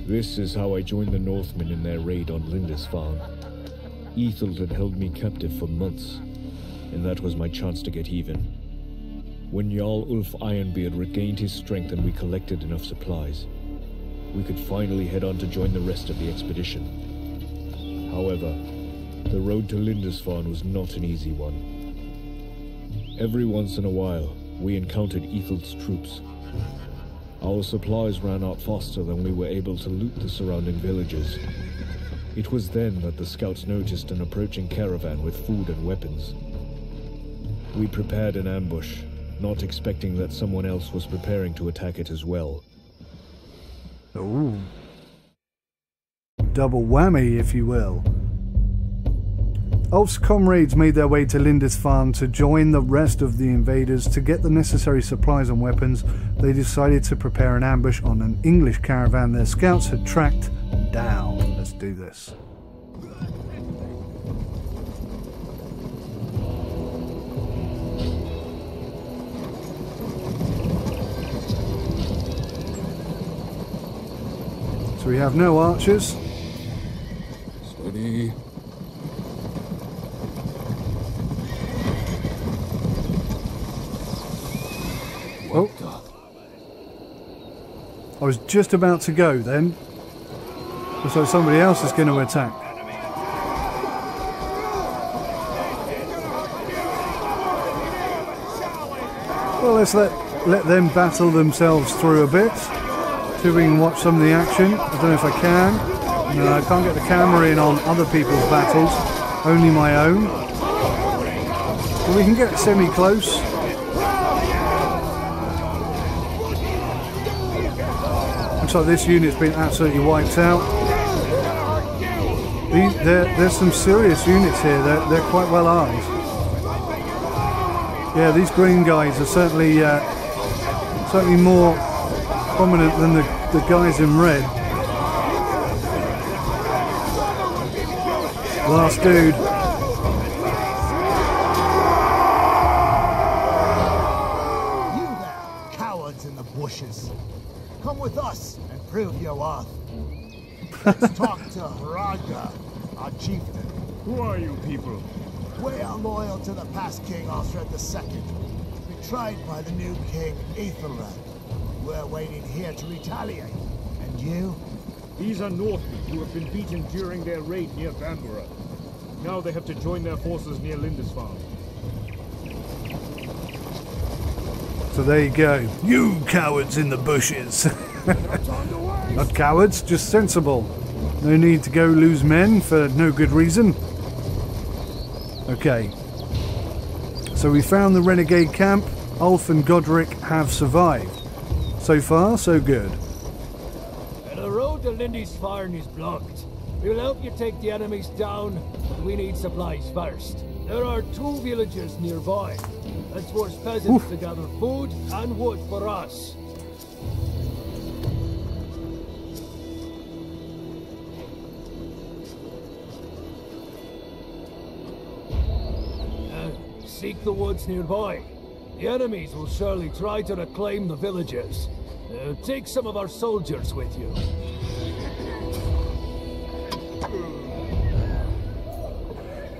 This is how I joined the Northmen in their raid on Lindisfarne. Ethelred had held me captive for months, and that was my chance to get even. When Jarl Ulf Ironbeard regained his strength and we collected enough supplies, we could finally head on to join the rest of the expedition. However, the road to Lindisfarne was not an easy one. Every once in a while, we encountered Etheld's troops. Our supplies ran out faster than we were able to loot the surrounding villages. It was then that the scouts noticed an approaching caravan with food and weapons. We prepared an ambush, not expecting that someone else was preparing to attack it as well. Ooh. Double whammy, if you will. Ulf's comrades made their way to Lindisfarne to join the rest of the invaders. To get the necessary supplies and weapons, they decided to prepare an ambush on an English caravan their scouts had tracked down. Let's do this. So we have no archers. Steady. Oh, I was just about to go then. Looks like somebody else is going to attack. Well, let's let them battle themselves through a bit. See if we can watch some of the action. I don't know if I can. No, I can't get the camera in on other people's battles. Only my own. But we can get semi-close. Looks like this unit's been absolutely wiped out. There's some serious units here. They're quite well armed. Yeah, these green guys are certainly more prominent than the guys in red. Last dude. You there, cowards in the bushes. Come with us and prove your worth. Let's talk to Raga, our chieftain. Who are you people? We are loyal to the past king Osred II, betrayed by the new king Ethelred. We're waiting here to retaliate. And you? These are Northmen who have been beaten during their raid near Bamborough. Now they have to join their forces near Lindisfarne. So there you go. You cowards in the bushes. Not cowards, just sensible. No need to go lose men for no good reason. Okay. So we found the renegade camp. Ulf and Godric have survived. So far, so good. The road to Lindisfarne is blocked. We'll help you take the enemies down, but we need supplies first. There are 2 villages nearby. Let's force peasants to gather food and wood for us. Seek the woods nearby. The enemies will surely try to reclaim the villages. Take some of our soldiers with you.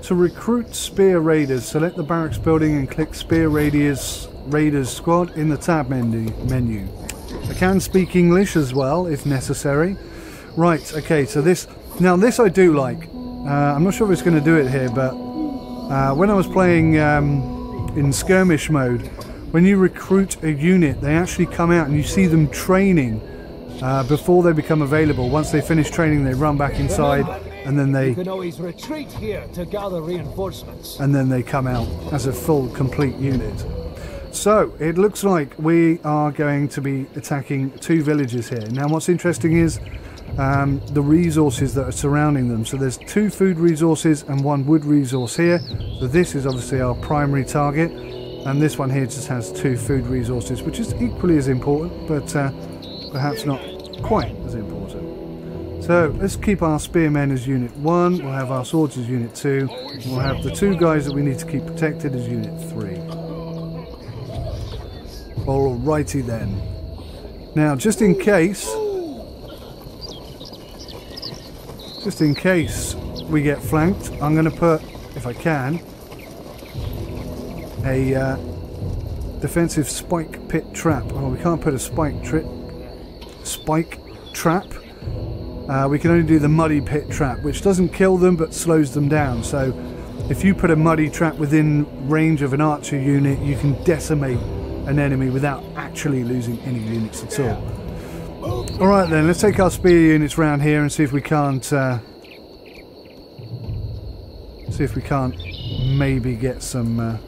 To recruit spear raiders, select the barracks building and click spear raiders squad in the tab menu. I can speak English as well if necessary. Right, okay, so this I do like. I'm not sure if it's going to do it here, but when I was playing in skirmish mode, when you recruit a unit, they actually come out and you see them training before they become available. Once they finish training, they run back inside, and then they can always retreat here to gather reinforcements. And then they come out as a full, complete unit. So it looks like we are going to be attacking 2 villages here. Now, what's interesting is the resources that are surrounding them. So there's 2 food resources and 1 wood resource here. So this is obviously our primary target, and this one here just has 2 food resources, which is equally as important, but perhaps not quite as important. So let's keep our spearmen as unit 1, we'll have our swords as unit 2, and we'll have the 2 guys that we need to keep protected as unit 3. Alrighty then. Now, just in case just in case we get flanked, I'm going to put, if I can, a defensive spike pit trap. Oh, we can't put a spike trap. We can only do the muddy pit trap, which doesn't kill them but slows them down. So if you put a muddy trap within range of an archer unit, you can decimate an enemy without actually losing any units at all. Alright then, let's take our spear units round here and see if we can't maybe get some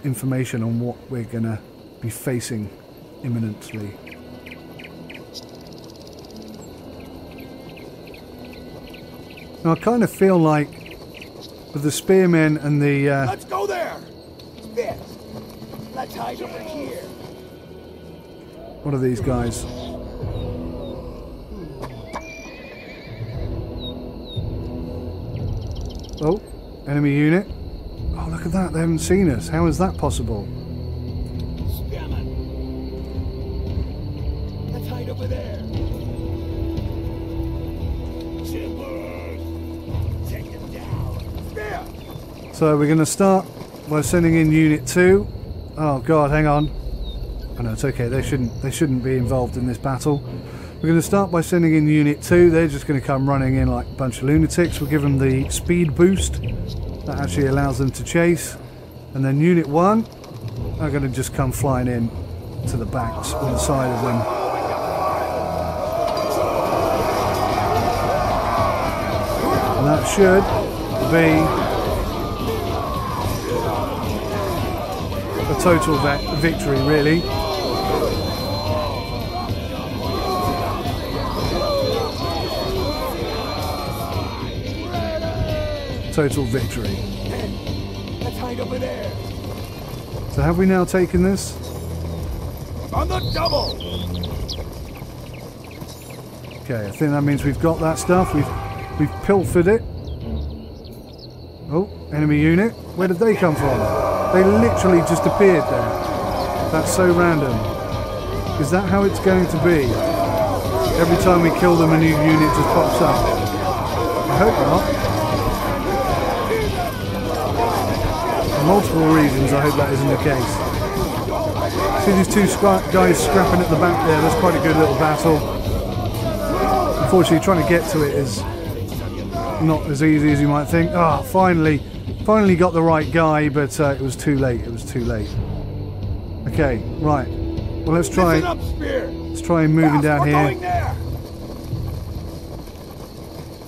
information on what we're gonna be facing imminently. Now I kind of feel like with the spearmen and the Let's go there! Spit! Let's hide over here. what are these guys? Oh, enemy unit. Oh, look at that, they haven't seen us. How is that possible? Spearman! Let's hide over there. Chippers! Take them down. Spear! So we're going to start by sending in Unit 2. Oh god, hang on. Oh no, it's okay, they shouldn't be involved in this battle. We're going to start by sending in Unit 2. They're just going to come running in like a bunch of lunatics. We'll give them the speed boost. That actually allows them to chase. And then Unit 1 are going to just come flying in to the backs on the side of them. And that should be a total victory, really. Total victory. Let's hide over there. So have we now taken this? On the double! Okay, I think that means we've got that stuff. We've pilfered it. Oh, enemy unit. Where did they come from? They literally just appeared there. That's so random. Is that how it's going to be? Every time we kill them, a new unit just pops up. I hope not. For multiple reasons, I hope that isn't the case. See these two guys scrapping at the back there? That's quite a good little battle. Unfortunately, trying to get to it is not as easy as you might think. Ah, finally got the right guy, but it was too late. It was too late. Okay, right. Well, let's try moving down here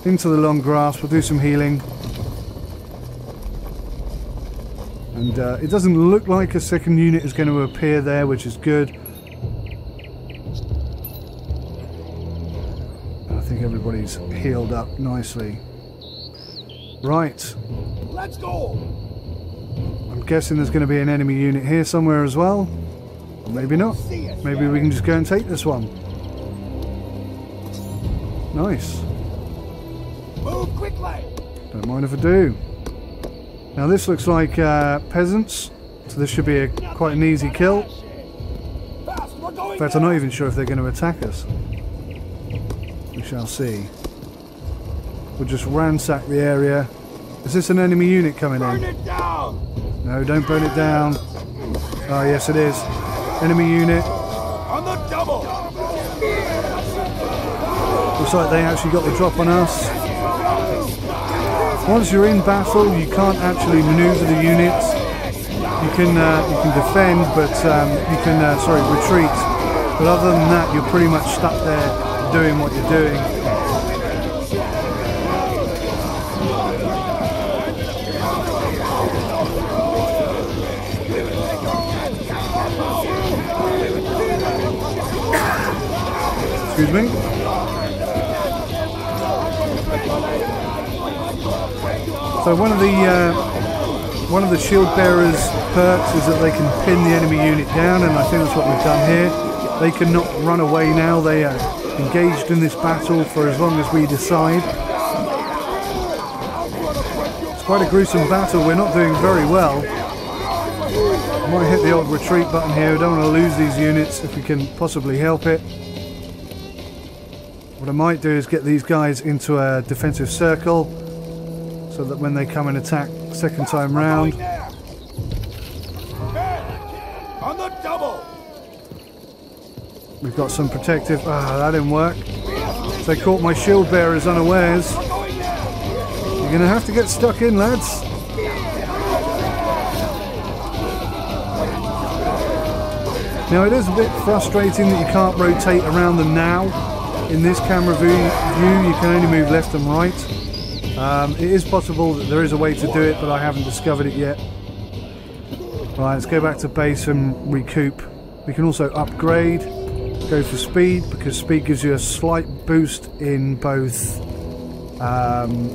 into the long grass. We'll do some healing. And it doesn't look like a second unit is going to appear there, which is good. I think everybody's healed up nicely. Right. Let's go! I'm guessing there's going to be an enemy unit here somewhere as well. Or maybe not. Maybe we can just go and take this one. Nice. Move quickly! Don't mind if I do. Now this looks like peasants, so this should be quite an easy kill. In fact, I'm not even sure if they're going to attack us. We shall see. We'll just ransack the area. Is this an enemy unit coming in? Burn it down! No, don't burn it down. Oh, yes it is. Enemy unit. On the double! Looks like they actually got the drop on us. Once you're in battle, you can't actually maneuver the units. You can defend, but you can retreat. But other than that, you're pretty much stuck there doing what you're doing. Excuse me. So one of the shield bearers perks is that they can pin the enemy unit down, and I think that's what we've done here. They cannot run away now. They are engaged in this battle for as long as we decide. It's quite a gruesome battle. We're not doing very well. I might hit the old retreat button here. We don't want to lose these units if we can possibly help it. What I might do is get these guys into a defensive circle so that when they come and attack second time round. On the double. We've got some protective. Ah, that didn't work. They caught my shield bearers unawares. You're going to have to get stuck in, lads. Now, it is a bit frustrating that you can't rotate around them now. In this camera view, you can only move left and right. It is possible that there is a way to do it, but I haven't discovered it yet. Right, let's go back to base and recoup. We can also upgrade, go for speed, because speed gives you a slight boost in both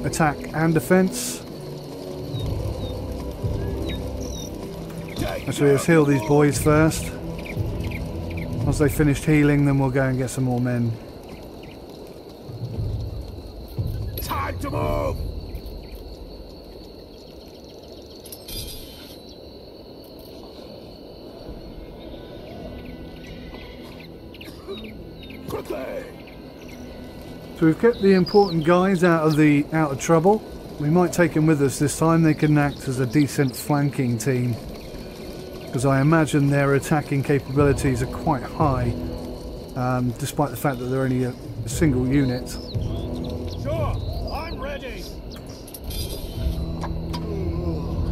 attack and defense. Actually, let's heal these boys first. Once they finished healing, then we'll go and get some more men. Time to move. So we've kept the important guys out of trouble. We might take them with us this time. They can act as a decent flanking team, because I imagine their attacking capabilities are quite high, despite the fact that they're only a single unit. Sure, I'm ready.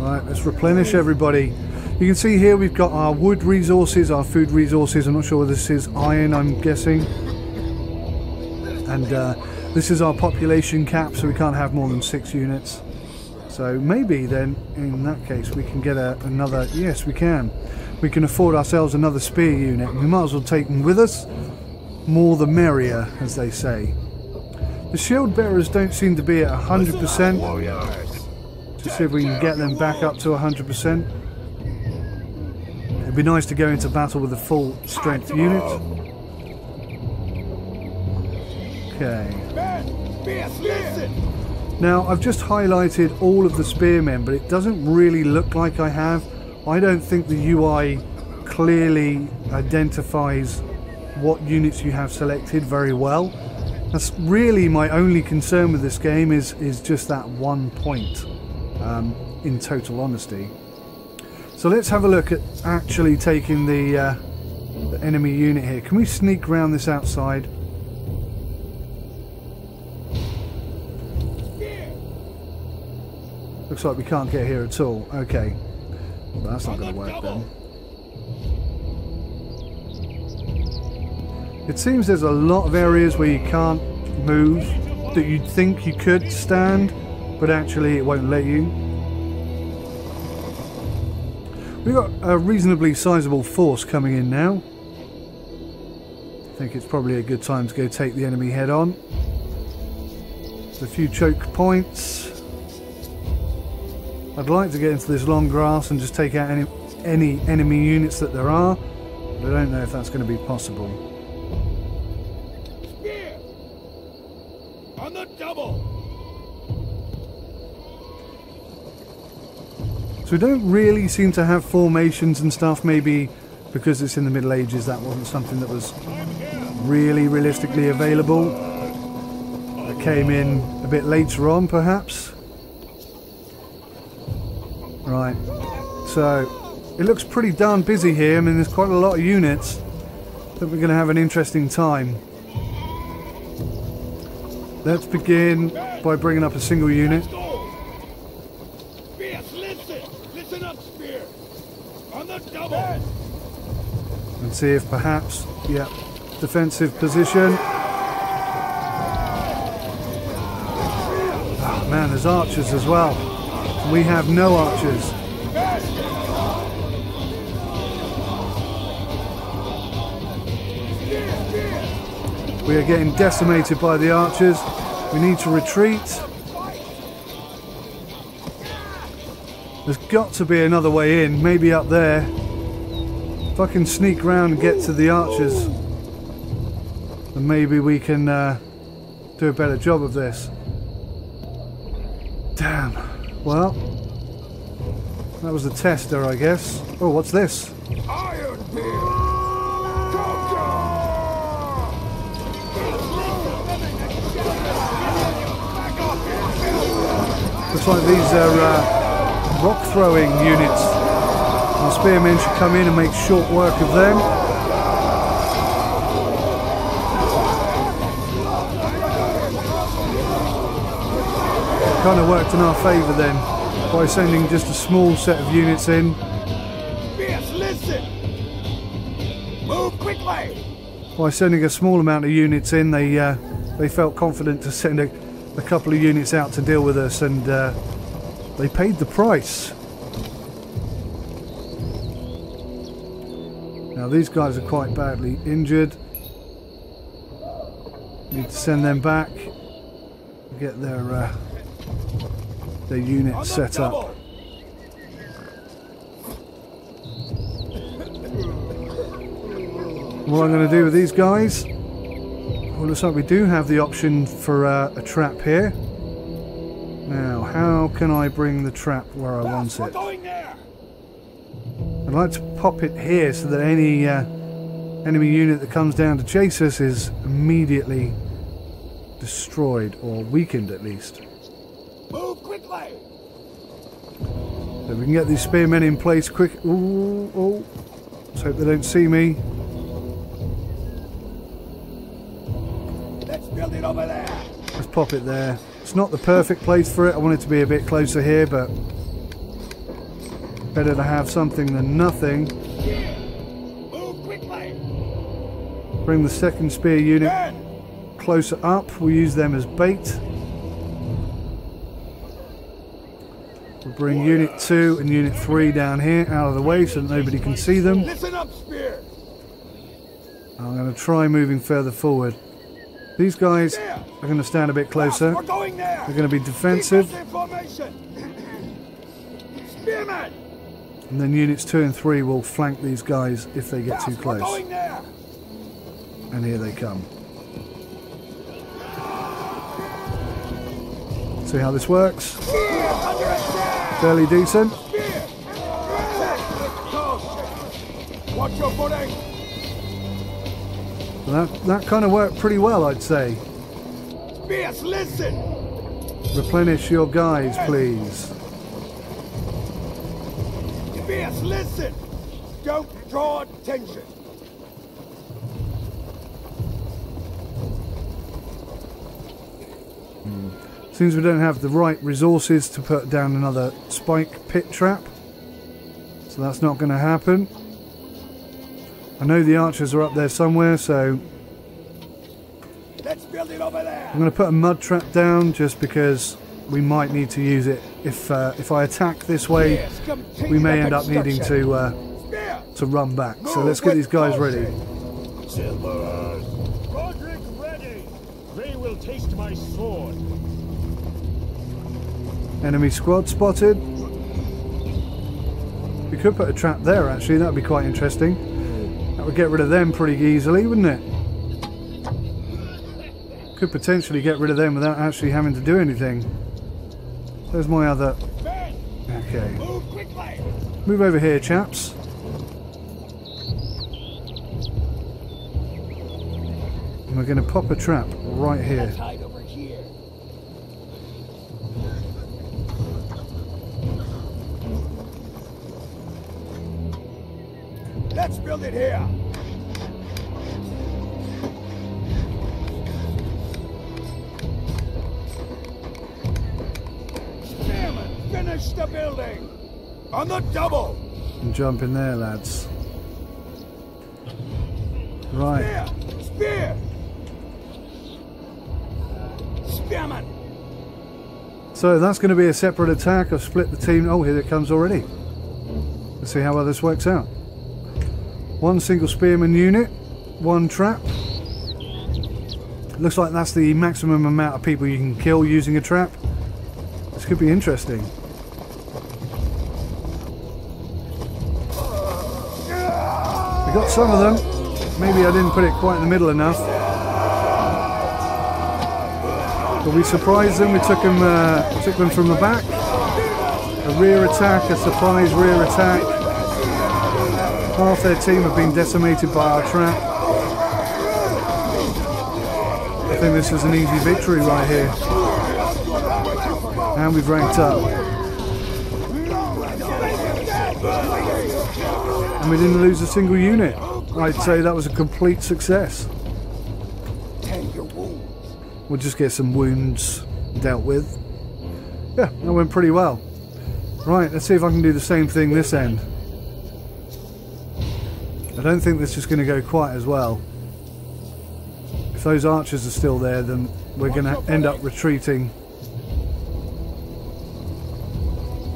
Right, let's replenish everybody. You can see here we've got our wood resources, our food resources. I'm not sure whether this is iron, I'm guessing. And this is our population cap, so we can't have more than 6 units. So maybe then, in that case, we can get another... Yes, we can. We can afford ourselves another spear unit. We might as well take them with us. More the merrier, as they say. The shield bearers don't seem to be at 100%. Just see if we can get them back up to 100%. It'd be nice to go into battle with a full strength unit. Okay. Now, I've just highlighted all of the spearmen, but it doesn't really look like I have. I don't think the UI clearly identifies what units you have selected very well. That's really my only concern with this game, is just that one point, in total honesty. So let's have a look at actually taking the enemy unit here. Can we sneak around this outside? Looks like we can't get here at all. Okay. Well, that's not going to work then. It seems there's a lot of areas where you can't move that you'd think you could stand, but actually it won't let you. We've got a reasonably sizable force coming in now. I think it's probably a good time to go take the enemy head on. There's a few choke points. I'd like to get into this long grass and just take out any enemy units that there are, but I don't know if that's going to be possible. Spear! On the double! So we don't really seem to have formations and stuff. Maybe because it's in the Middle Ages, that wasn't something that was really realistically available. That came in a bit later on, perhaps. Right, so it looks pretty darn busy here. I mean, there's quite a lot of units. I think we're going to have an interesting time. Let's begin by bringing up a single unit. Listen up, Spear! On the double! And see if perhaps, yeah, defensive position. Oh man, there's archers as well. We have no archers. We are getting decimated by the archers. We need to retreat. There's got to be another way in, maybe up there. If I can sneak around and get to the archers, then maybe we can do a better job of this. Damn. Well, that was a tester, I guess. Oh, what's this? Iron Beer! Looks like these are rock throwing units. Our spearmen should come in and make short work of them. Kind of worked in our favour then by sending just a small set of units in. Yes, listen. Move quickly. By sending a small amount of units in, they felt confident to send a couple of units out to deal with us, and they paid the price. Now these guys are quite badly injured. Need to send them back. Get their units set up. What I'm going to do with these guys, well, looks like we do have the option for a trap here. Now, how can I bring the trap where I want it? I'd like to pop it here so that any enemy unit that comes down to chase us is immediately destroyed, or weakened at least. Move quickly. So we can get these spearmen in place quick. Ooh, oh. Let's hope they don't see me. Let's build it over there. Let's pop it there. It's not the perfect place for it. I want it to be a bit closer here, but better to have something than nothing. Move quickly. Bring the second spear unit closer up. We'll use them as bait. We'll bring Unit 2 and Unit 3 down here out of the way so that nobody can see them. Listen up, spear. I'm going to try moving further forward. These guys are going to stand a bit closer. We're going there. They're going to be defensive. Spearman. And then Units 2 and 3 will flank these guys if they get too close. And here they come. See how this works? Fairly decent. Watch your footing. That kind of worked pretty well, I'd say. Spears, listen. Replenish your guys, please. Spears, listen. Don't draw attention. Seems we don't have the right resources to put down another spike pit trap, so that's not going to happen. I know the archers are up there somewhere, so let's build it over there. I'm going to put a mud trap down just because we might need to use it. If I attack this way, we may end up needing to run back. So let's get these guys ready. Roderick ready. They will taste my sword. Enemy squad spotted. We could put a trap there actually, that would be quite interesting. That would get rid of them pretty easily, wouldn't it? Could potentially get rid of them without actually having to do anything. There's my other... Okay. Move over here, chaps. And we're going to pop a trap right here. Let's build it here. Spearman, finish the building. On the double. And jump in there, lads. Right. Spear. Spearman. So that's going to be a separate attack. I've split the team. Oh, here it comes already. Let's see how well this works out. One single spearman unit, one trap. Looks like that's the maximum amount of people you can kill using a trap. This could be interesting. We got some of them. Maybe I didn't put it quite in the middle enough. But we surprised them. We took them from the back. A rear attack, a surprise rear attack. Half their team have been decimated by our trap. I think this is an easy victory right here. And we've ranked up. And we didn't lose a single unit. I'd say that was a complete success. We'll just get some wounds dealt with. Yeah, that went pretty well. Right, let's see if I can do the same thing this end. I don't think this is going to go quite as well. If those archers are still there, then we're going to end up retreating.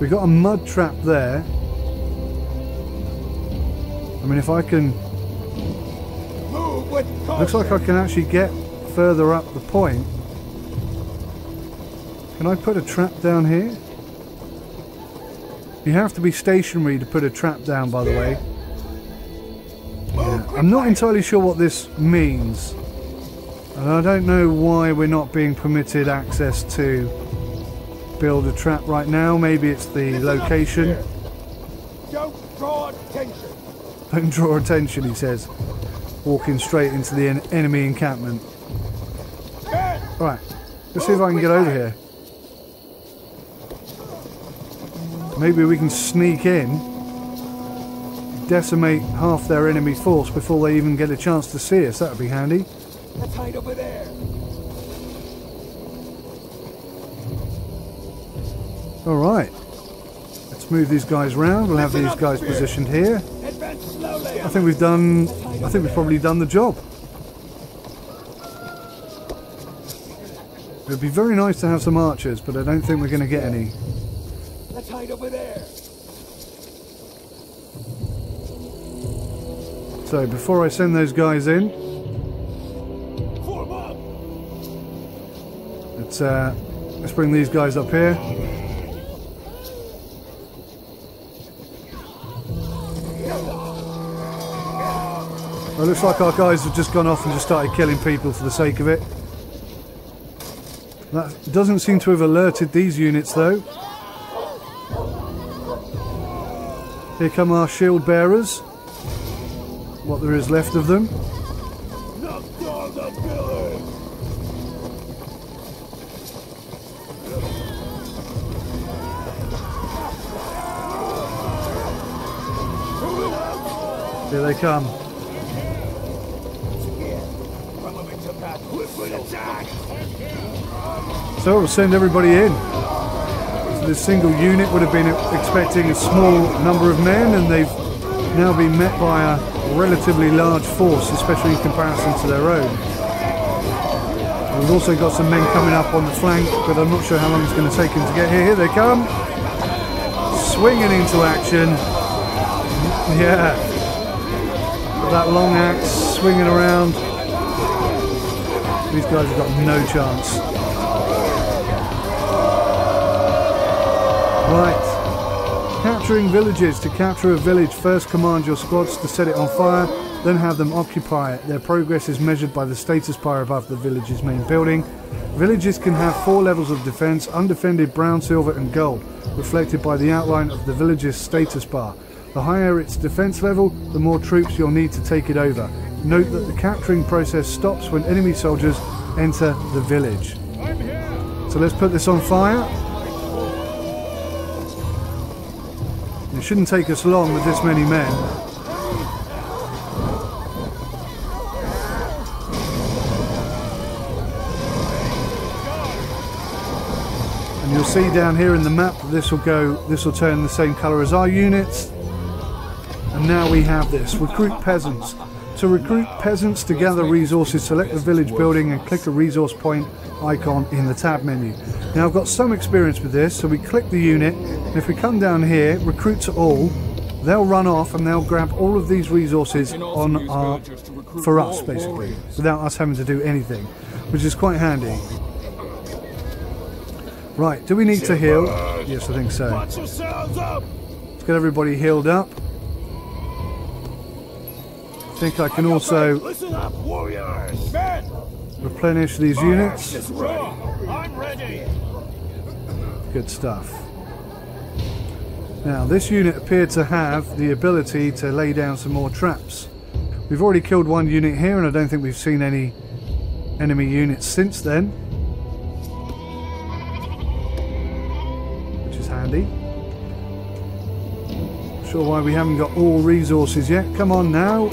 We got a mud trap there. I mean, if I can... Looks like I can actually get further up the point. Can I put a trap down here? You have to be stationary to put a trap down, by the way. Yeah. I'm not entirely sure what this means. And I don't know why we're not being permitted access to build a trap right now. Maybe it's the location. Don't draw attention. Don't draw attention, he says. Walking straight into the enemy encampment. Alright, let's see if I can get over here. Maybe we can sneak in, decimate half their enemy force before they even get a chance to see us. That would be handy. Let's hide over there. Alright, let's move these guys round. We'll have these guys positioned here. I think we've probably done the job. It would be very nice to have some archers, but I don't think we're going to get any. Let's hide over there. So before I send those guys in, let's bring these guys up here. Well, it looks like our guys have just gone off and just started killing people for the sake of it. That doesn't seem to have alerted these units though. Here come our shield bearers. What there is left of them. Here they come. So we'll send everybody in. So this single unit would have been expecting a small number of men, and they've now been met by a relatively large force, especially in comparison to their own. We've also got some men coming up on the flank, but I'm not sure how long it's going to take them to get here. Here they come. Swinging into action. Yeah. That long axe swinging around. These guys have got no chance. Right. Capturing villages. To capture a village, first command your squads to set it on fire, then have them occupy it. Their progress is measured by the status bar above the village's main building. Villages can have 4 levels of defense: undefended, brown, silver and gold, reflected by the outline of the village's status bar. The higher its defense level, the more troops you'll need to take it over. Note that the capturing process stops when enemy soldiers enter the village. So let's put this on fire. It shouldn't take us long with this many men. And you'll see down here in the map that this will turn the same colour as our units. And now we have this. Recruit peasants. To recruit peasants to gather resources, select the village building and click a resource point icon in the tab menu. Now I've got some experience with this, so we click the unit, and if we come down here, recruit to all, they'll run off and they'll grab all of these resources for us, basically, without us having to do anything, which is quite handy. Right, do we need to heal? Yes, I think so. Let's get everybody healed up. I think I can also replenish these units. Good stuff. Now this unit appeared to have the ability to lay down some more traps. We've already killed one unit here, and I don't think we've seen any enemy units since then. handy. Not sure why we haven't got all resources yet. Come on now.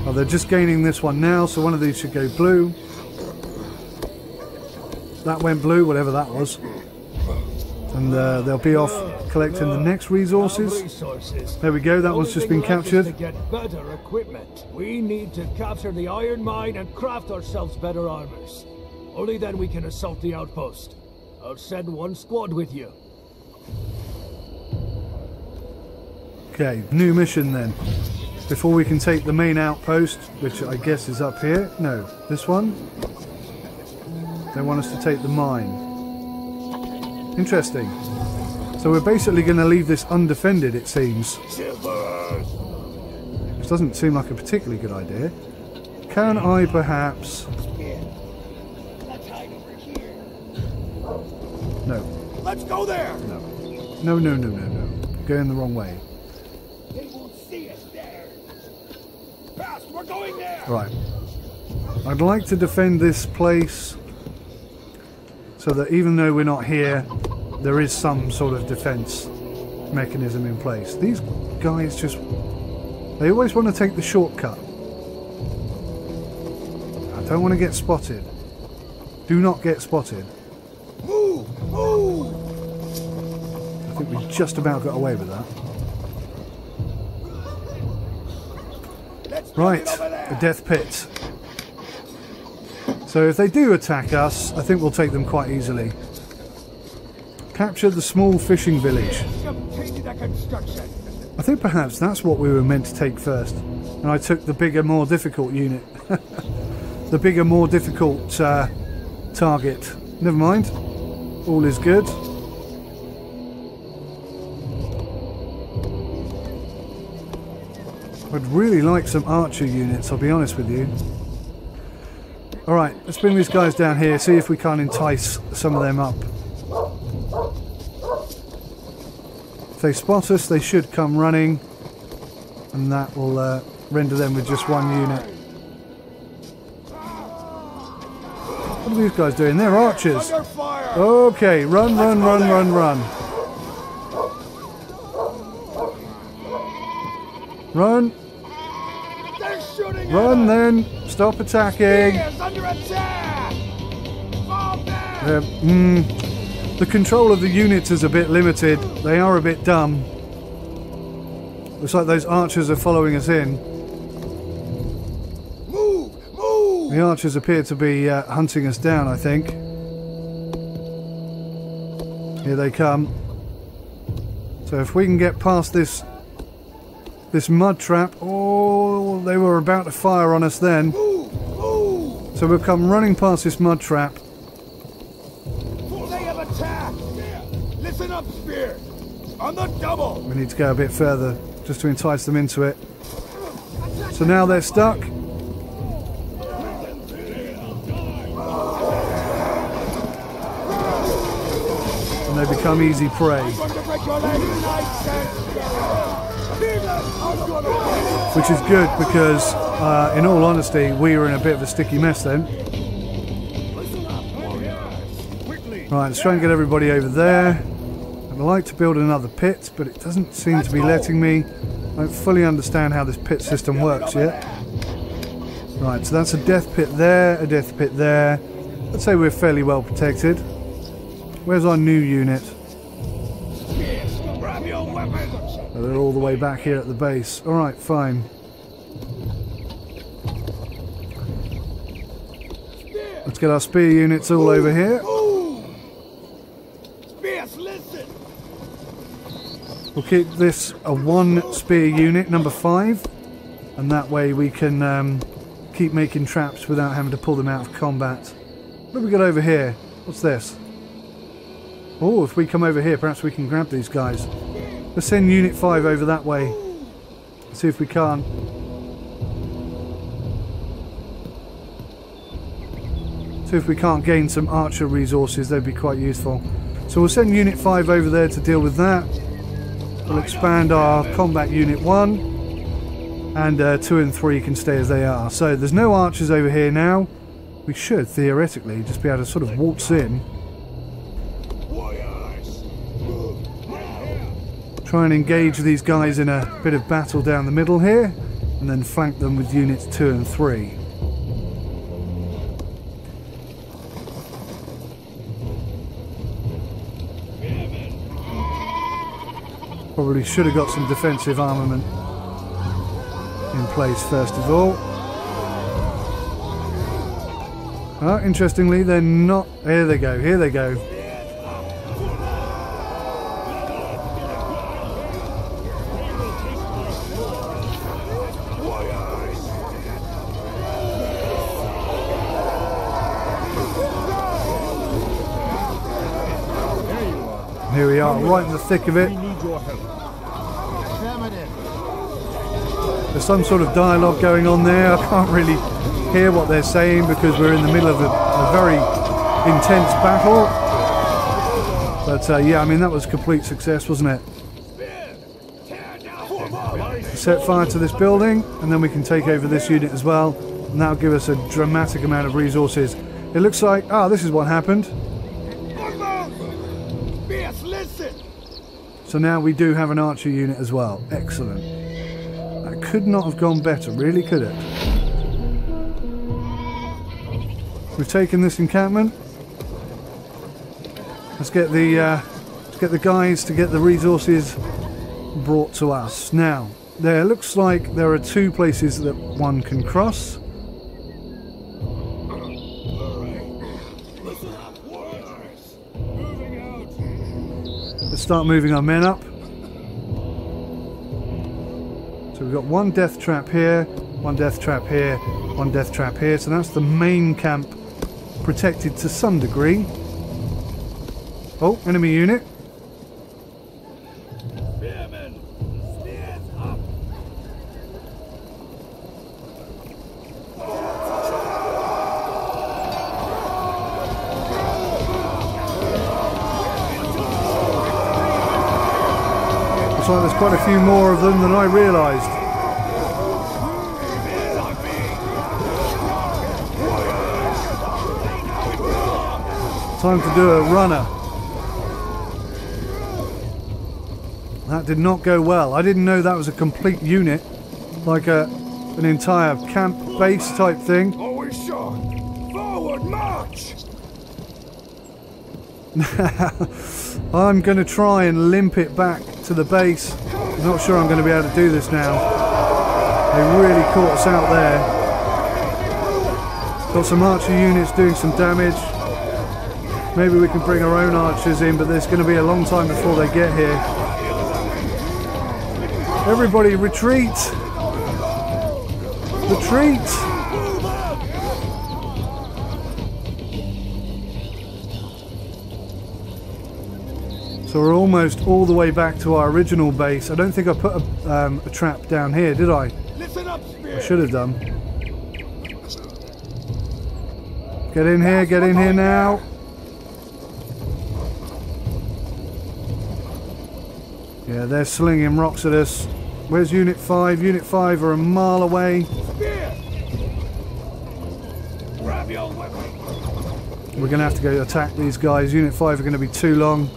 Oh, they're just gaining this one now, so one of these should go blue. That went blue, whatever that was. And they'll be off collecting the next resources. There we go, that one's just been captured. To get better equipment. We need to capture the iron mine and craft ourselves better armors. Only then we can assault the outpost. I'll send one squad with you. Okay, new mission then. Before we can take the main outpost, which I guess is up here. No, this one. They want us to take the mine. Interesting. So we're basically going to leave this undefended, it seems. Which doesn't seem like a particularly good idea. Can I perhaps... No. Let's go there. No. No, no, no, no, no. Going the wrong way. They won't see us there. Fast, we're going there. Right. I'd like to defend this place so that even though we're not here, there is some sort of defense mechanism in place. These guys just... They always want to take the shortcut. I don't want to get spotted. Do not get spotted. Move! Move! I think we just about got away with that. Right, the death pit. So if they do attack us, I think we'll take them quite easily. Capture the small fishing village. I think perhaps that's what we were meant to take first. And I took the bigger, more difficult unit. The bigger, more difficult target. Never mind. All is good. I'd really like some archer units, I'll be honest with you. Alright, let's bring these guys down here, see if we can't entice some of them up. If they spot us, they should come running, and that will render them with just one unit. What are these guys doing? They're archers. Okay, run, run, run, run, run. Run. Run then. Stop attacking. The control of the units is a bit limited. They are a bit dumb. Looks like those archers are following us in. Move! Move! The archers appear to be hunting us down, I think. Here they come. So if we can get past this mud trap... Oh, they were about to fire on us then. Move! Move! So we'll come running past this mud trap. They have attacked! Listen up, Spear! On the double! We need to go a bit further just to entice them into it. So now they're stuck. And they become easy prey. Which is good because, in all honesty, we were in a bit of a sticky mess then. Right, let's try and get everybody over there. I'd like to build another pit, but it doesn't seem to be letting me. I don't fully understand how this pit system works yet. Right, so that's a death pit there, a death pit there. Let's say we're fairly well protected. Where's our new unit? Oh, they're all the way back here at the base. Alright, fine. Let's get our spear units all over here. We'll keep this a 1 spear unit, number 5, and that way we can keep making traps without having to pull them out of combat. What have we got over here? What's this? Oh, if we come over here, perhaps we can grab these guys. Let's send Unit 5 over that way. See if we can't. See if we can't gain some archer resources. They'd be quite useful. So we'll send Unit 5 over there to deal with that. We'll expand our combat Unit 1. And 2 and 3 can stay as they are. So there's no archers over here now. We should, theoretically, just be able to sort of waltz in. Try and engage these guys in a bit of battle down the middle here, and then flank them with units 2 and 3. Probably should have got some defensive armament in place first of all. Oh, interestingly, they're not. Here they go, here they go. Here we are, right in the thick of it. There's some sort of dialogue going on there. I can't really hear what they're saying because we're in the middle of a very intense battle. But yeah, I mean, that was a complete success, wasn't it? Set fire to this building, and then we can take over this unit as well. And that'll give us a dramatic amount of resources. It looks like, this is what happened. So now we do have an archer unit as well. Excellent. That could not have gone better, really, could it? We've taken this encampment. Let's get the guys to get the resources brought to us. Now, there looks like there are 2 places that one can cross. Let's start moving our men up. So we've got 1 death trap here, 1 death trap here, 1 death trap here. So that's the main camp protected to some degree. Oh, enemy unit. Looks like there's quite a few more of them than I realised. Time to do a runner. That did not go well. I didn't know that was a complete unit, like an entire camp base type thing. Always shot. Forward march. I'm going to try and limp it back to the base. I'm not sure I'm going to be able to do this now. They really caught us out there. Got some archer units doing some damage. Maybe we can bring our own archers in, but there's going to be a long time before they get here. Everybody retreat! Retreat! So we're almost all the way back to our original base. I don't think I put a trap down here, did I? I should have done. Get in here now. Yeah, they're slinging rocks at us. Where's Unit 5? Unit 5 are a mile away. We're going to have to go attack these guys. Unit 5 are going to be too long.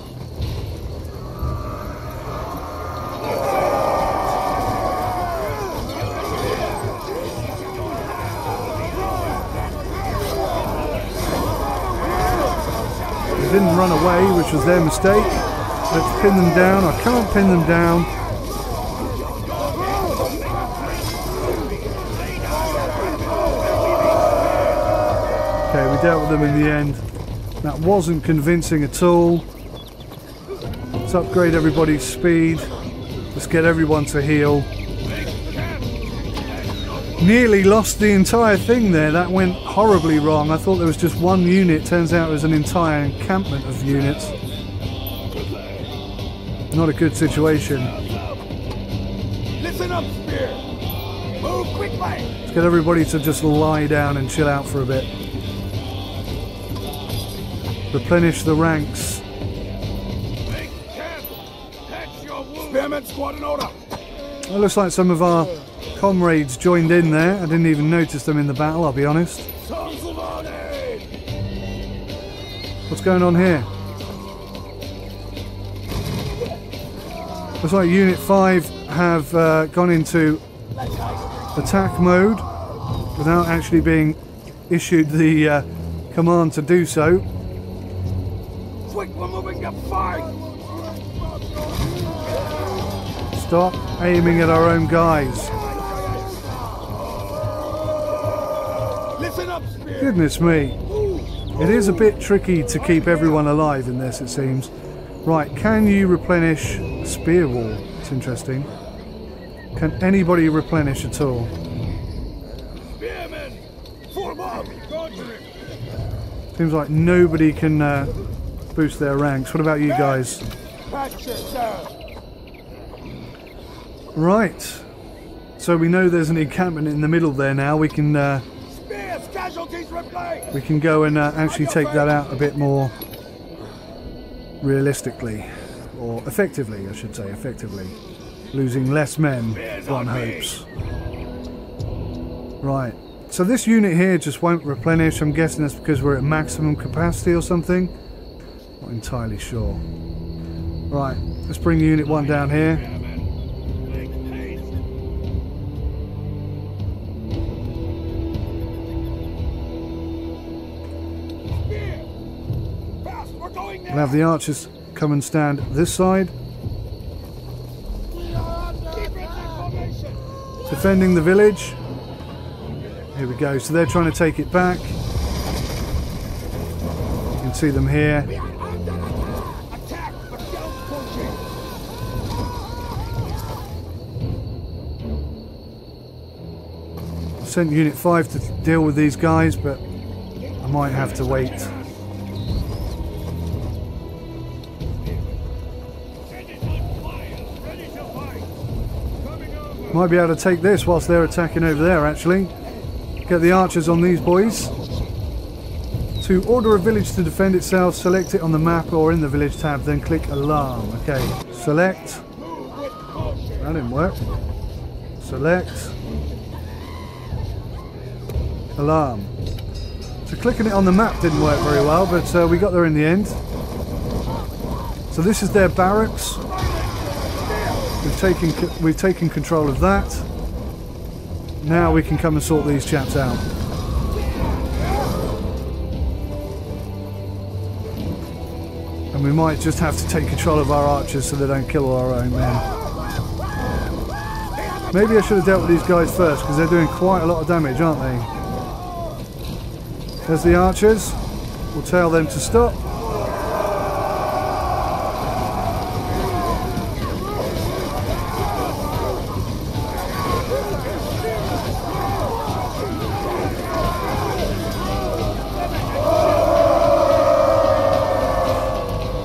They didn't run away, which was their mistake. Let's pin them down. I can't pin them down. Okay, we dealt with them in the end. That wasn't convincing at all. Let's upgrade everybody's speed. Let's get everyone to heal. Nearly lost the entire thing there. That went horribly wrong. I thought there was just 1 unit. Turns out it was an entire encampment of units. Not a good situation. Listen up, Spear. Move quickly. Let's get everybody to just lie down and chill out for a bit. Replenish the ranks. Spearman squad in order. It looks like some of our comrades joined in there. I didn't even notice them in the battle, I'll be honest. What's going on here? Looks like Unit 5 have gone into attack mode without actually being issued the command to do so. Quick, we're moving to fight! Stop aiming at our own guys. Listen up, Spear! Goodness me. It is a bit tricky to keep everyone alive in this, it seems. Right, can you replenish spear wall? It's interesting. Can anybody replenish at all? Spearmen! Form up! Seems like nobody can boost their ranks. What about you guys? Right. So we know there's an encampment in the middle there now. We can go and actually take that out a bit more realistically, or effectively, I should say, effectively. Losing less men, one hopes. Right. So this unit here just won't replenish. I'm guessing that's because we're at maximum capacity or something. Not entirely sure. Right, let's bring Unit 1 down here. We'll have the archers come and stand this side. Defending the village. Here we go, so they're trying to take it back. You can see them here. I sent Unit 5 to deal with these guys, but I might have to wait. Might be able to take this whilst they're attacking over there, actually. Get the archers on these boys. To order a village to defend itself, select it on the map or in the village tab, then click alarm. Okay, select. That didn't work. Select. Alarm. So clicking it on the map didn't work very well, but we got there in the end. So this is their barracks. We've taken control of that. Now we can come and sort these chaps out. And we might just have to take control of our archers so they don't kill our own men. Maybe I should have dealt with these guys first, because they're doing quite a lot of damage, aren't they? There's the archers. We'll tell them to stop.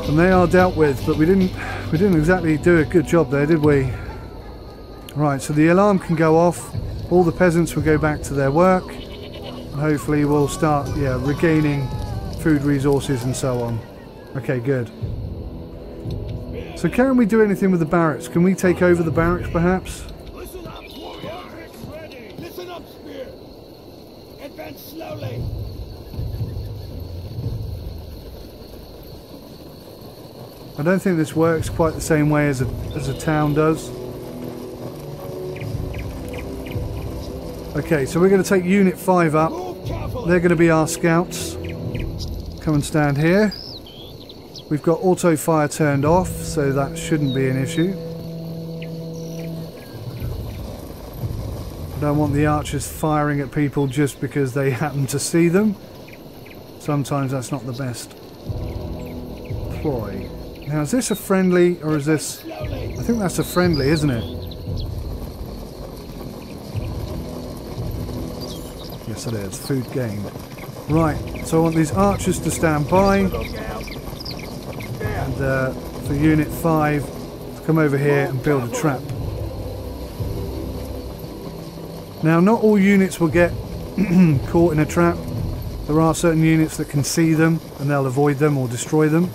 And they are dealt with, but we didn't exactly do a good job there, did we? Right, so the alarm can go off. All the peasants will go back to their work. And hopefully we'll start, regaining food resources and so on. Okay, good. So can we do anything with the barracks? Can we take over the barracks, perhaps? Listen up, warrior! Ready! Listen up, Spear! Advance slowly! I don't think this works quite the same way as a town does. Okay, so we're going to take Unit 5 up. They're going to be our scouts. Come and stand here. We've got auto fire turned off, so that shouldn't be an issue. I don't want the archers firing at people just because they happen to see them. Sometimes that's not the best ploy. Now, is this a friendly, or is this... I think that's a friendly, isn't it? Yes, it is. Food gained. Right, so I want these archers to stand by. And for Unit 5 to come over here and build a trap. Now, not all units will get caught in a trap. There are certain units that can see them, and they'll avoid them or destroy them.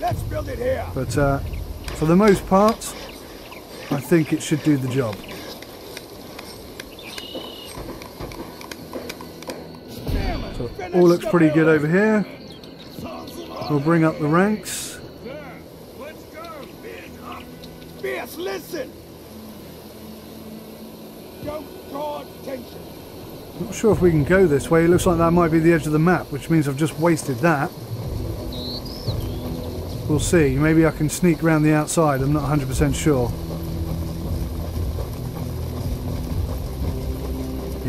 Let's build it here. But for the most part, I think it should do the job. So all looks pretty good over here. We'll bring up the ranks. Beers, listen! Don't draw attention. Not sure if we can go this way. It looks like that might be the edge of the map, which means I've just wasted that. We'll see. Maybe I can sneak around the outside. I'm not 100% sure.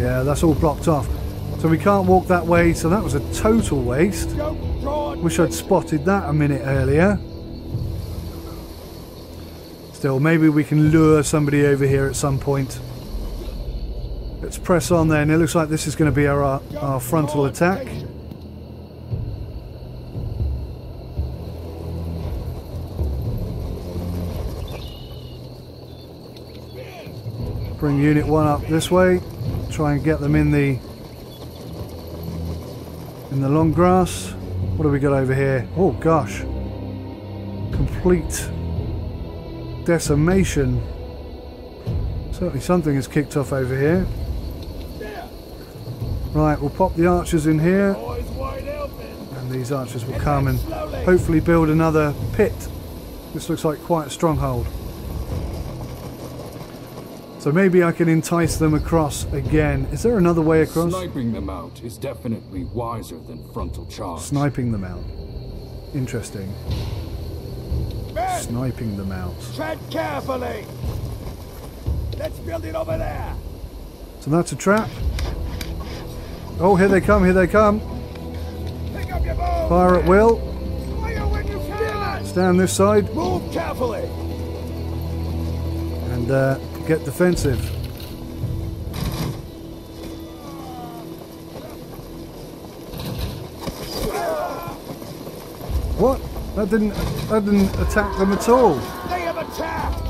Yeah, that's all blocked off. So we can't walk that way, so that was a total waste. Wish I'd spotted that a minute earlier. Still, maybe we can lure somebody over here at some point. Let's press on then. It looks like this is going to be our frontal attack. Bring Unit 1 up this way. Try and get them in the long grass. What have we got over here? Oh gosh. Complete decimation. Certainly something has kicked off over here. Right, we'll pop the archers in here. And these archers will come and hopefully build another pit. This looks like quite a stronghold. So maybe I can entice them across again. Is there another way across? Sniping them out is definitely wiser than frontal charge. Sniping them out. Interesting. Men, Sniping them out. tread carefully. Let's build it over there. So that's a trap. Oh, here they come, here they come. Pick up your bow. Fire at will. Fire when you can. Stand this side Move carefully. and get defensive. What? That didn't attack them at all. They have attacked.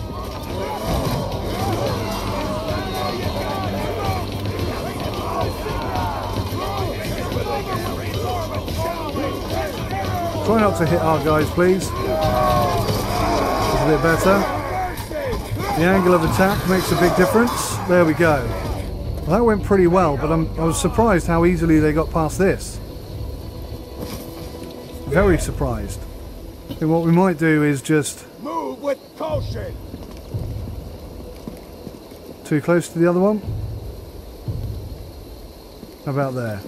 Try not to hit our guys, please. That's a bit better. The angle of attack makes a big difference. There we go. Well, that went pretty well, but I was surprised how easily they got past this. Very surprised. And what we might do is just... Move with caution. Too close to the other one? How about there?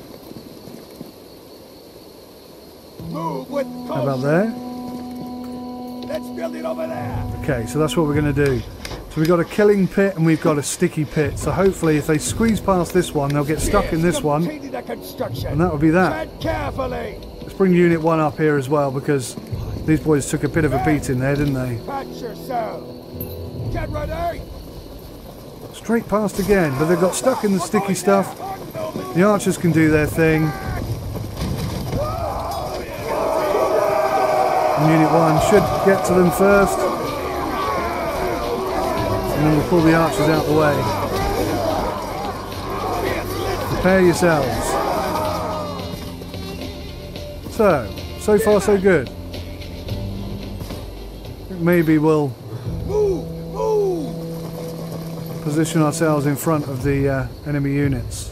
Move with caution. How about there? Let's build it over there. Okay, so that's what we're going to do. So we've got a killing pit and we've got a sticky pit. So hopefully if they squeeze past this one, they'll get stuck in this one. And that would be that. Tread carefully. Let's bring Unit 1 up here as well, because these boys took a bit of a beating there, didn't they? Patch yourself. Get ready. Straight past again, but they've got stuck in the sticky stuff. The archers can do their thing. And Unit 1 should get to them first. And then we'll pull the archers out the way. Prepare yourselves. So far so good. Maybe we'll position ourselves in front of the enemy units.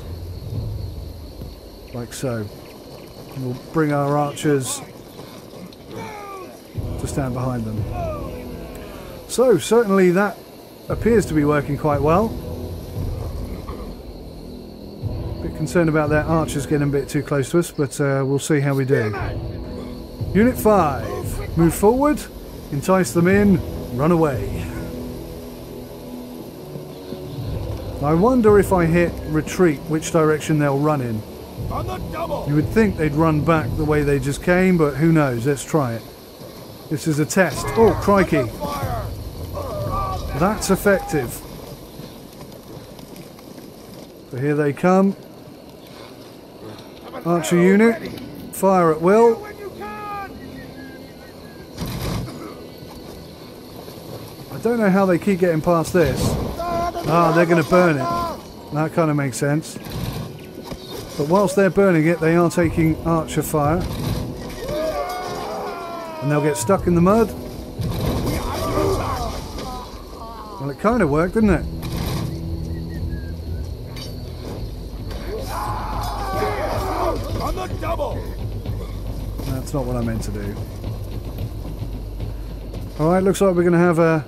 Like so. And we'll bring our archers to stand behind them. So certainly that appears to be working quite well. Bit concerned about their archers getting a bit too close to us, but we'll see how we do. Unit 5, move forward, entice them in, run away. I wonder if I hit retreat, which direction they'll run in. On the double. You would think they'd run back the way they just came, but who knows? Let's try it. This is a test. Oh, crikey. That's effective. So here they come. Archer unit. Fire at will. I don't know how they keep getting past this. Ah, they're going to burn it. That kind of makes sense. But whilst they're burning it, they are taking archer fire. And they'll get stuck in the mud. Well, it kind of worked, didn't it? On the double. That's not what I meant to do. Alright, looks like we're going to have a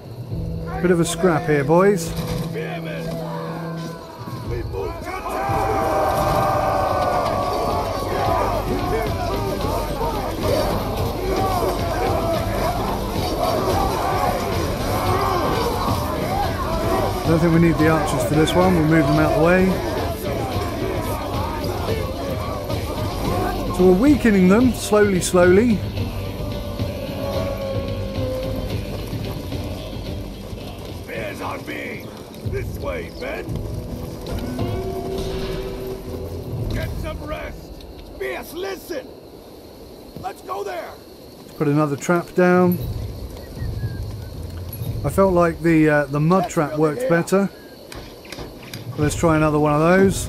Bit of a scrap here, boys. I don't think we need the archers for this one. We'll move them out of the way. So we're weakening them slowly, slowly. Spears on me! This way, men! Get some rest! Spears, listen! Let's go there! Put another trap down. I felt like the mud trap worked better. Let's try another one of those.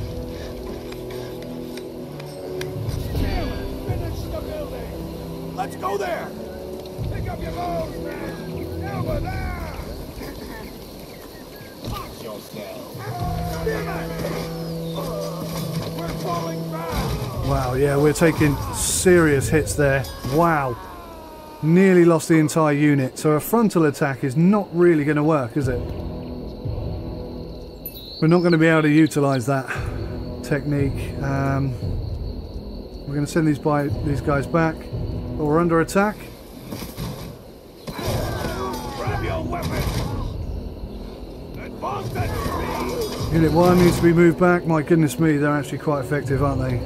Finish the building! Let's go there! Pick up your bows, man! Over there! Watch yourself! Spearman! We're falling back! Wow, yeah, we're taking serious hits there. Wow. Nearly lost the entire unit, so a frontal attack is not really going to work, is it? We're not going to be able to utilise that technique. We're going to send these guys back, but we're under attack. Grab your weapon! Advance at speed! Unit 1 needs to be moved back. My goodness me, they're actually quite effective, aren't they?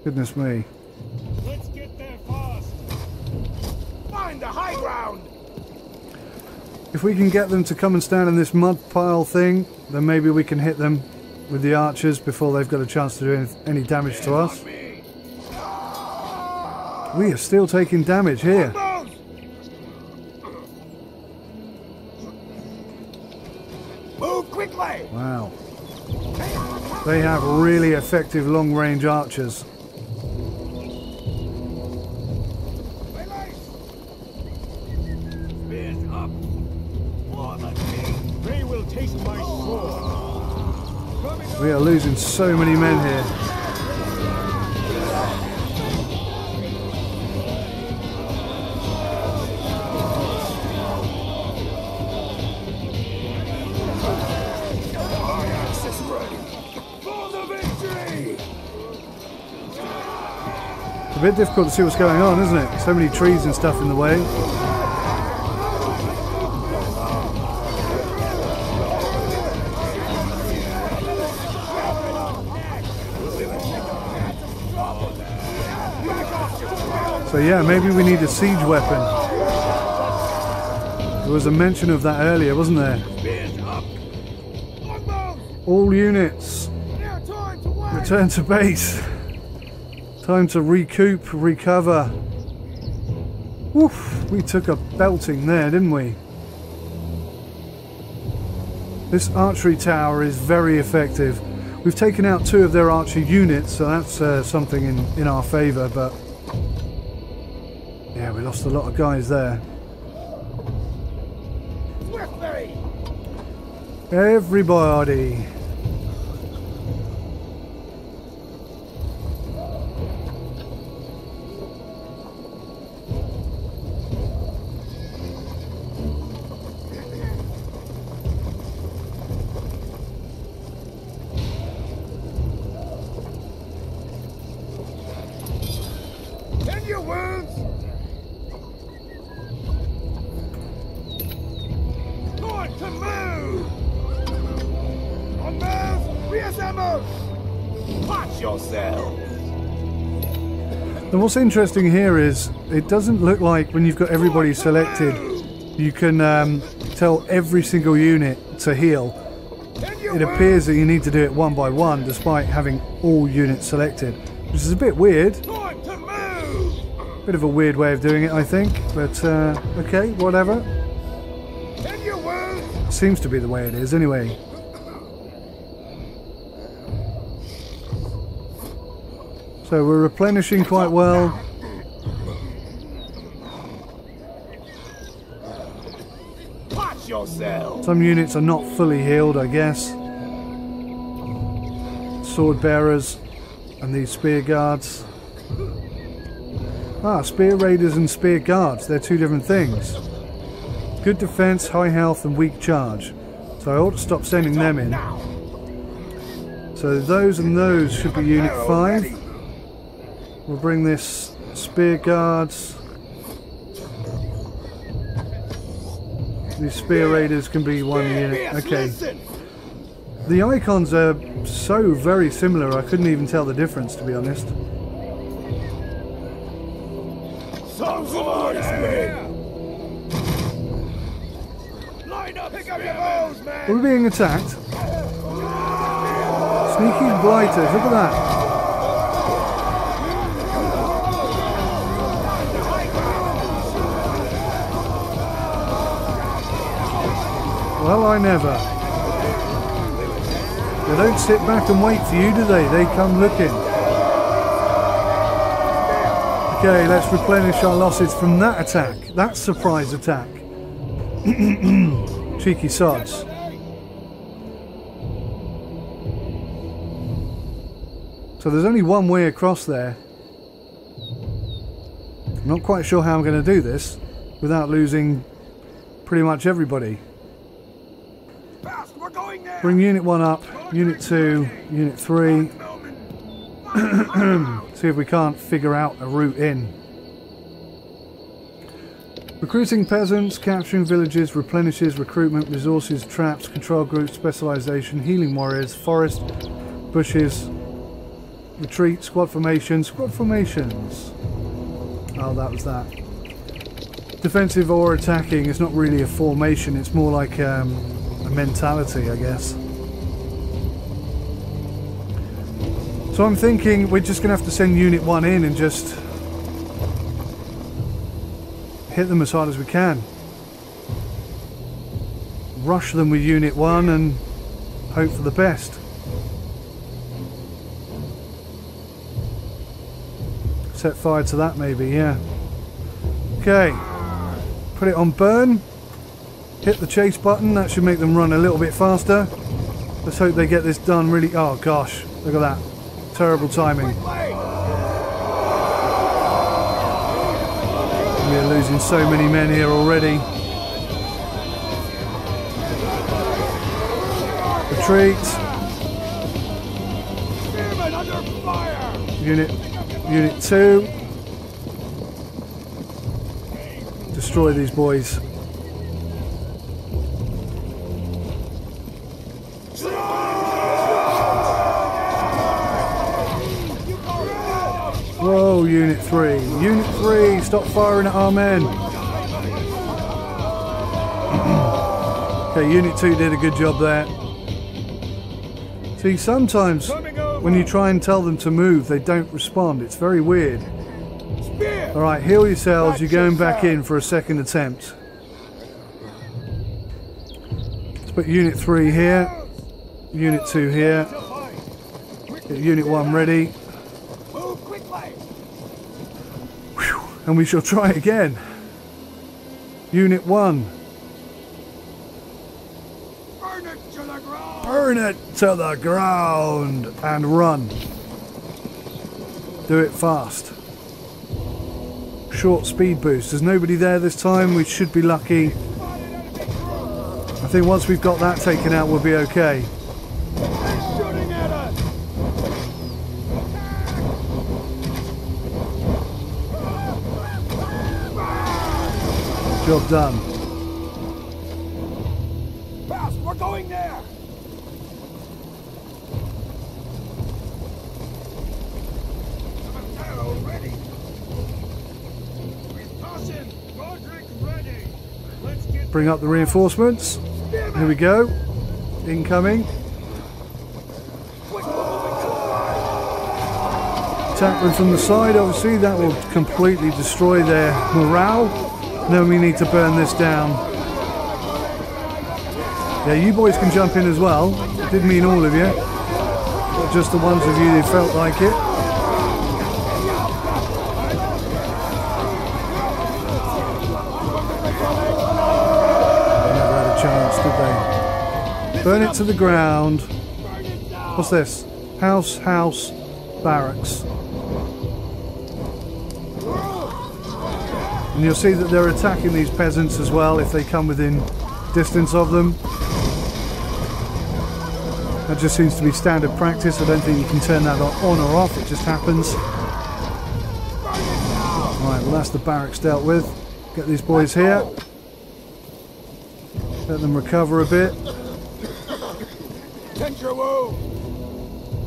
Goodness me. Let's get there fast. Find the high ground! If we can get them to come and stand in this mud pile thing, then maybe we can hit them with the archers before they've got a chance to do any damage to us. We are still taking damage here. Move quickly! Wow. They have really effective long-range archers. Spears up! More than me! They will taste my sword. We are losing so many men here. It's a bit difficult to see what's going on, isn't it? So many trees and stuff in the way. So yeah, maybe we need a siege weapon. There was a mention of that earlier, wasn't there? All units, return to base. Time to recoup, recover. Woof, we took a belting there, didn't we? This archery tower is very effective. We've taken out 2 of their archer units, so that's something in our favour, but yeah, we lost a lot of guys there. Everybody. Tend your wounds! Time to move! On move! Reassemble! Watch yourself! And what's interesting here is it doesn't look like when you've got everybody selected you can tell every single unit to heal. It appears that you need to do it one by one despite having all units selected, which is a bit weird. Time to move! Bit of a weird way of doing it, I think, but okay, whatever. Tend your wounds! Seems to be the way it is anyway. So we're replenishing quite well. Watch yourself! Some units are not fully healed, I guess. Sword bearers. And these spear guards. Ah, spear raiders and spear guards. They're two different things. Good defense, high health, and weak charge. So I ought to stop sending them in. So those and those should be Unit 5. We'll bring this spear guards. These spear raiders can be one unit. Okay. The icons are so very similar, I couldn't even tell the difference, to be honest. Are we being attacked? Sneaky blighters, look at that. Well, I never. They don't sit back and wait for you, do they? They come looking. Okay, let's replenish our losses from that attack. That surprise attack. Cheeky sods. So there's only one way across there. I'm not quite sure how I'm going to do this without losing pretty much everybody. Bring Unit 1 up, Unit 2, Unit 3. See if we can't figure out a route in. Recruiting peasants, capturing villages, replenishes, recruitment, resources, traps, control groups, specialisation, healing warriors, forest, bushes, retreat, squad formations. Oh, that was that. Defensive or attacking is not really a formation, it's more like a mentality, I guess. So I'm thinking we're just going to have to send Unit 1 in and just hit them as hard as we can. Rush them with Unit 1 and hope for the best. Set fire to that maybe, yeah. Okay. Put it on burn. Hit the chase button, that should make them run a little bit faster. Let's hope they get this done really... Oh gosh, look at that. Terrible timing. We're losing so many men here already. Retreat. Unit 2. Destroy these boys. Whoa, Unit 3. Unit 3, stop firing at our men. Okay, Unit 2 did a good job there. See, sometimes when you try and tell them to move, they don't respond. It's very weird. Alright, heal yourselves. You're going back in for a second attempt. Let's put Unit 3 here. Unit 2 here. Get Unit 1 ready. And we shall try again. Unit 1. Burn it to the ground! Burn it to the ground and run. Do it fast. Short speed boost. There's nobody there this time. We should be lucky. I think once we've got that taken out, we'll be okay. Job done. Fast, we're going there. Ready. Bring up the reinforcements. Here we go. Incoming. Attack them from the side. Obviously, that will completely destroy their morale. Then we need to burn this down. Yeah, you boys can jump in as well. Didn't mean all of you. Not just the ones of you who felt like it. Never had a chance, did they? Burn it to the ground. What's this? House, house, barracks. And you'll see that they're attacking these peasants as well if they come within distance of them. That just seems to be standard practice. I don't think you can turn that on or off, it just happens. Right, well that's the barracks dealt with. Get these boys here. Let them recover a bit.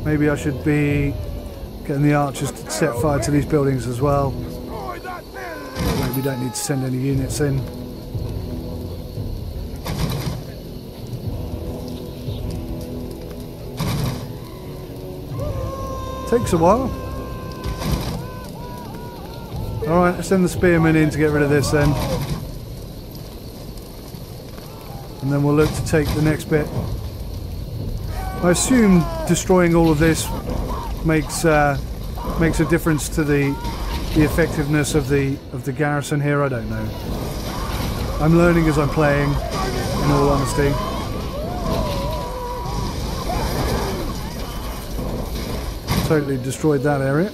Maybe I should be getting the archers to set fire to these buildings as well. Maybe we don't need to send any units in. Takes a while. Alright, let's send the spearmen in to get rid of this then. And then we'll look to take the next bit. I assume destroying all of this makes a difference to the effectiveness of the garrison here. I don't know. I'm learning as I'm playing, in all honesty. Totally destroyed that area.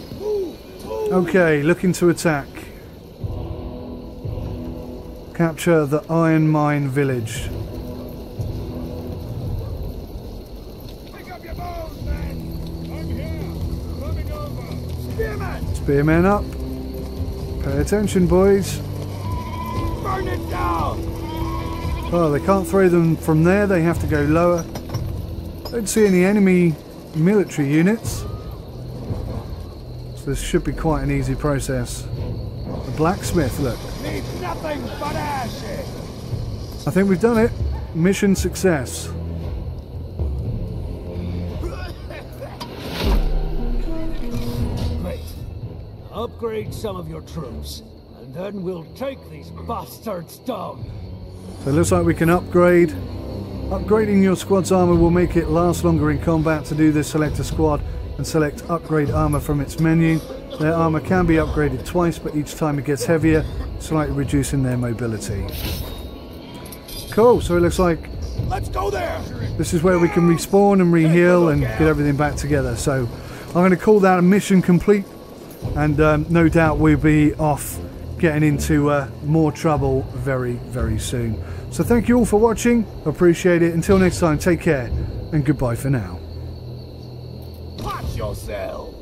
Okay, looking to attack. Capture the Iron Mine village. Spearmen up. Pay attention, boys. Burn it down! Oh, they can't throw them from there. They have to go lower. Don't see any enemy military units. So this should be quite an easy process. The blacksmith, look. Need nothing but ashes! I think we've done it. Mission success. Great. Upgrade some of your troops, and then we'll take these bastards down. So it looks like we can upgrade. Upgrading your squad's armour will make it last longer in combat. To do this, select a squad and select upgrade armour from its menu. Their armour can be upgraded twice, but each time it gets heavier, slightly reducing their mobility. Cool, so it looks like Let's go there! this is where we can respawn and re-heal and get everything back together. So I'm going to call that a mission complete, and no doubt we'll be off getting into more trouble very, very soon. So thank you all for watching, appreciate it. Until next time, take care and goodbye for now. Watch yourself!